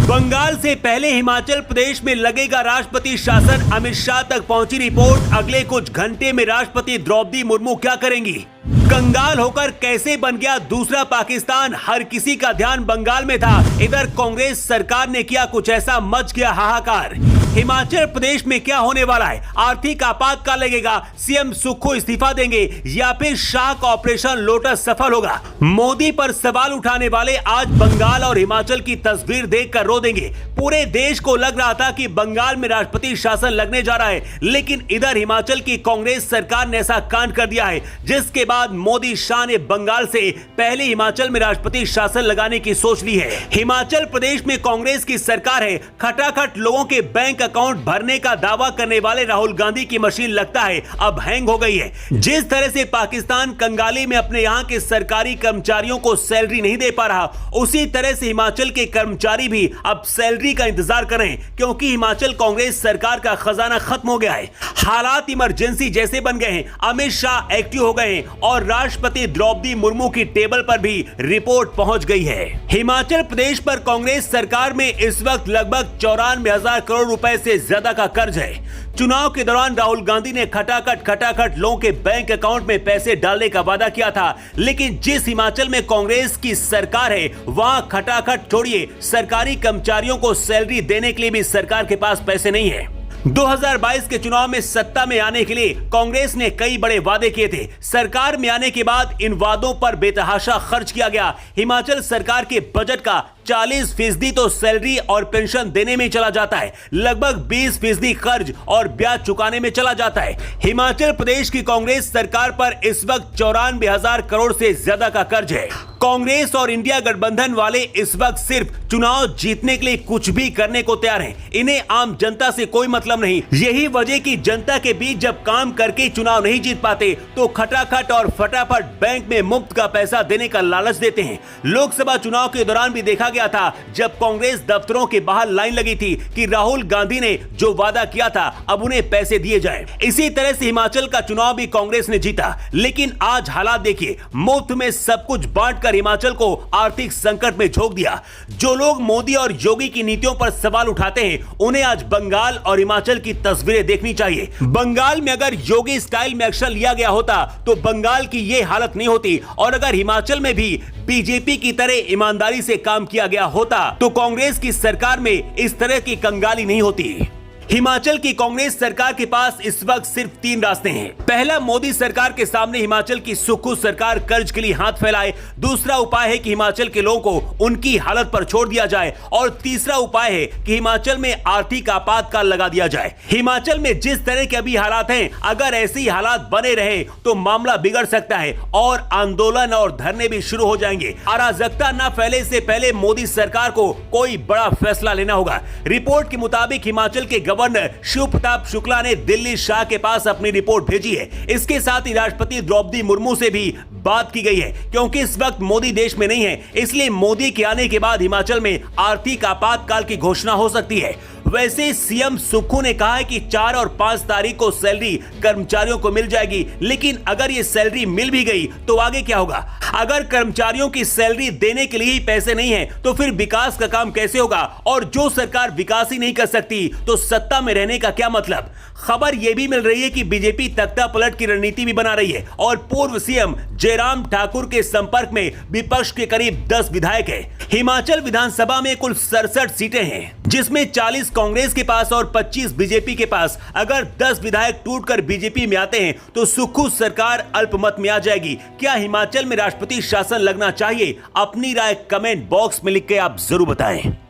बंगाल से पहले हिमाचल प्रदेश में लगेगा राष्ट्रपति शासन, अमित शाह तक पहुंची रिपोर्ट। अगले कुछ घंटे में राष्ट्रपति द्रौपदी मुर्मू क्या करेंगी? कंगाल होकर कैसे बन गया दूसरा पाकिस्तान? हर किसी का ध्यान बंगाल में था। इधर कांग्रेस सरकार ने किया कुछ ऐसा, मच गया हाहाकार। हिमाचल प्रदेश में क्या होने वाला है? आर्थिक आपातकाल लगेगा, सीएम सुक्खू इस्तीफा देंगे या फिर शाह का ऑपरेशन लोटस सफल होगा? मोदी पर सवाल उठाने वाले आज बंगाल और हिमाचल की तस्वीर देखकर रो देंगे। पूरे देश को लग रहा था कि बंगाल में राष्ट्रपति शासन लगने जा रहा है, लेकिन इधर हिमाचल की कांग्रेस सरकार ने ऐसा कांड कर दिया है, जिसके बाद मोदी शाह ने बंगाल से पहले हिमाचल में राष्ट्रपति शासन लगाने की सोच ली है। हिमाचल प्रदेश में कांग्रेस की सरकार है। खटाखट लोगों के बैंक अकाउंट भरने का दावा करने वाले राहुल गांधी की मशीन लगता है अब हैंग हो गई है। जिस तरह से पाकिस्तान कंगाली में अपने यहां के सरकारी कर्मचारियों को सैलरी नहीं दे पा रहा, उसी तरह से हिमाचल के कर्मचारी भी अब सैलरी का इंतजार करें, क्योंकि हिमाचल कांग्रेस सरकार का खजाना खत्म हो गया है। हालात इमरजेंसी जैसे बन गए हैं। अमित शाह एक्टिव हो गए हैं और राष्ट्रपति द्रौपदी मुर्मू की टेबल पर भी रिपोर्ट पहुंच गई है। हिमाचल प्रदेश पर कांग्रेस सरकार में इस वक्त लगभग 94,000 करोड़ रुपए से ज्यादा का कर्ज है। चुनाव के दौरान राहुल गांधी ने खटाखट लोगों के बैंक अकाउंट में पैसे डालने का वादा किया था, लेकिन जिस हिमाचल में कांग्रेस की सरकार है, वहां खटाखट छोड़िए, सरकारी कर्मचारियों को सैलरी देने के लिए भी सरकार के पास पैसे नहीं है। 2022 के चुनाव में सत्ता में आने के लिए कांग्रेस ने कई बड़े वादे किए थे। सरकार में आने के बाद इन वादों पर बेतहाशा खर्च किया गया। हिमाचल सरकार के बजट का 40% तो सैलरी और पेंशन देने में चला जाता है, लगभग 20% कर्ज और ब्याज चुकाने में चला जाता है। हिमाचल प्रदेश की कांग्रेस सरकार पर इस वक्त 94,000 करोड़ से ज्यादा का कर्ज है। कांग्रेस और इंडिया गठबंधन वाले इस वक्त सिर्फ चुनाव जीतने के लिए कुछ भी करने को तैयार हैं। इन्हें आम जनता से कोई मतलब नहीं। यही वजह की जनता के बीच जब काम करके चुनाव नहीं जीत पाते तो खटाखट और फटाफट बैंक में मुफ्त का पैसा देने का लालच देते हैं। लोकसभा चुनाव के दौरान भी देखा गया था, जब कांग्रेस दफ्तरों के बाहर लाइन लगी थी कि राहुल गांधी ने जो वादा किया था अब उन्हें पैसे दिए जाएं। इसी तरह से हिमाचल का चुनाव भी कांग्रेस ने जीता, लेकिन आज हालात देखिए, मुफ्त में सब कुछ बांटकर हिमाचल को आर्थिक संकट में झोंक दिया। जो लोग मोदी और योगी की नीतियों पर सवाल उठाते हैं, उन्हें आज बंगाल और हिमाचल की तस्वीरें देखनी चाहिए। बंगाल में अगर योगी स्टाइल में एक्शन लिया गया होता तो बंगाल की यह हालत नहीं होती, और अगर हिमाचल में भी बीजेपी की तरह ईमानदारी से काम किया गया होता तो कांग्रेस की सरकार में इस तरह की कंगाली नहीं होती। हिमाचल की कांग्रेस सरकार के पास इस वक्त सिर्फ 3 रास्ते हैं। पहला, मोदी सरकार के सामने हिमाचल की सुक्खू सरकार कर्ज के लिए हाथ फैलाए। दूसरा उपाय है कि हिमाचल के लोगों को उनकी हालत पर छोड़ दिया जाए, और तीसरा उपाय है कि हिमाचल में आर्थिक आपातकाल लगा दिया जाए। हिमाचल में जिस तरह के अभी हालात हैं, अगर ऐसे ही हालात बने रहे तो मामला बिगड़ सकता है और आंदोलन और धरने भी शुरू हो जाएंगे। अराजकता न फैले से पहले मोदी सरकार को कोई बड़ा फैसला लेना होगा। रिपोर्ट के मुताबिक हिमाचल के गवर्नर शिव प्रताप शुक्ला ने दिल्ली शाह के पास अपनी रिपोर्ट भेजी है। इसके साथ ही राष्ट्रपति द्रौपदी मुर्मू से भी बात की गई है, क्योंकि इस वक्त मोदी देश में नहीं है, इसलिए मोदी के आने के बाद हिमाचल में आर्थिक आपातकाल की घोषणा हो सकती है। वैसे सीएम सुक्खू ने कहा है कि 4 और 5 तारीख को सैलरी कर्मचारियों को मिल जाएगी, लेकिन अगर ये सैलरी मिल भी गई तो आगे क्या होगा? अगर कर्मचारियों की सैलरी देने के लिए ही पैसे नहीं है तो फिर विकास का काम कैसे होगा? और जो सरकार विकास ही नहीं कर सकती तो सत्ता में रहने का क्या मतलब? खबर यह भी मिल रही है कि बीजेपी तख्ता पलट की रणनीति भी बना रही है और पूर्व सीएम जयराम ठाकुर के संपर्क में विपक्ष के करीब 10 विधायक है। हिमाचल विधानसभा में कुल 67 सीटें हैं, जिसमें 40 कांग्रेस के पास और 25 बीजेपी के पास। अगर 10 विधायक टूटकर बीजेपी में आते हैं तो सुक्खू सरकार अल्पमत में आ जाएगी। क्या हिमाचल में राष्ट्रपति शासन लगना चाहिए? अपनी राय कमेंट बॉक्स में लिख के आप जरूर बताएं।